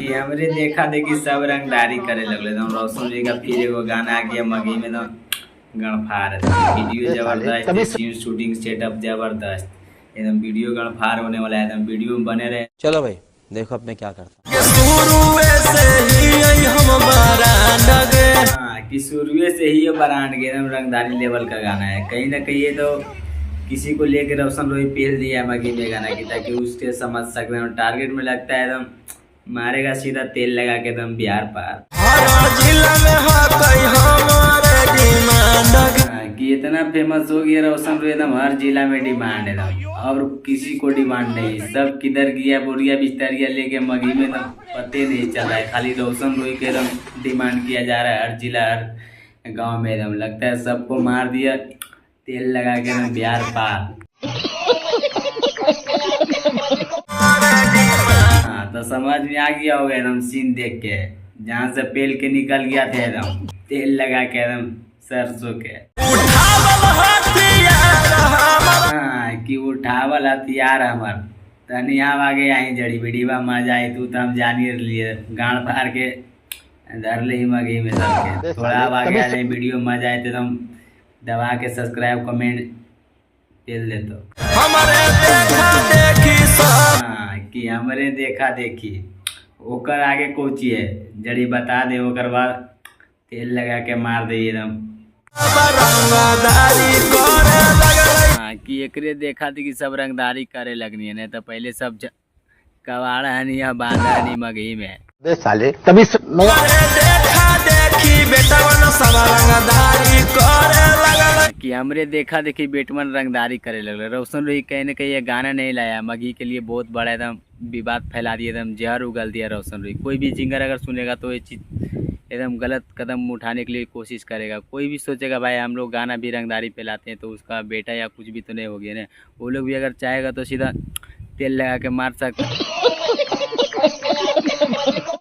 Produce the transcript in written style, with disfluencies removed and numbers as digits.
कि हमरे देखा देखी सब रंगदारी करे लगले। रोशन जी का फिर एगो गाना आ गया मगी में तो गणफार वीडियो जबरदस्त, सीन शूटिंग सेटअप जबरदस्त, एकदम वीडियो गणफार होने वाला है। एकदम वीडियो में बने रहे। चलो भाई देखो अब मैं क्या करता हूँ। हाँ कि शुरुए से ही ये ब्रांड के एकदम रंगदारी लेवल का गाना है। कहीं ना कहीं ये तो किसी को लेके रोशन रोही पेल दिया मगी में गाना की, ताकि उसके समझ सकते हैं। टारगेट में लगता है एकदम मारेगा सीधा तेल लगा के एकदम बिहार पार। कि इतना फेमस हो गया रोशन रोही, एकदम हर जिला में डिमांड है एकदम, और किसी को डिमांड नहीं। सब किधर गया बोरिया बिस्तरिया लेके मगी में एकदम पते नहीं चल रहा है। खाली रोशन रोही के एकदम डिमांड किया जा रहा है हर जिला हर गांव में। एकदम लगता है सबको मार दिया तेल लगा के एकदम बिहार पार। हाँ तो समझ में आ गया होगा एकदम सीन देख के, जहाँ से पेल के निकल गया था एकदम तेल लगा के एकदम सरसों के। हाँ कि उठावल हथियार हमर तनी यहाँ आगे आई जड़ी बेड़ी बा मजा आई तू तो हम जानी लिए गाड़ फाड़ के धर ले मगी में सबके। थोड़ा आगे आ जाए वीडियो मजा आए तो एकदम दबा के सब्सक्राइब कमेंट तेल दे तो। हाँ कि हमरे देखा देखी ओकर आगे कोची है जड़ी बता दे, ओकर बाद तेल लगा के मार दे एकदम। हाँ कि एकरे देखा थी कि सब रंगदारी करे लगनी है, नहीं तो पहले सब कवाड़ा है या बांधा नहीं मगी में साले तभी कि हमरे देखा देखी बेटमन रंगदारी करे लगल। रोशन रोही कहीं ना कहीं ये गाना नहीं लाया मगी के लिए, बहुत बड़ा एकदम विवाद फैला दिया, एकदम जहर उगल दिया रोशन रोही। कोई भी सिंगर अगर सुनेगा तो ये चीज़ एकदम गलत कदम उठाने के लिए कोशिश करेगा। कोई भी सोचेगा भाई हम लोग गाना भी रंगदारी फैलाते हैं तो उसका बेटा या कुछ भी तो नहीं हो गया ना। वो लोग भी अगर चाहेगा तो सीधा तेल लगा के मार सकता।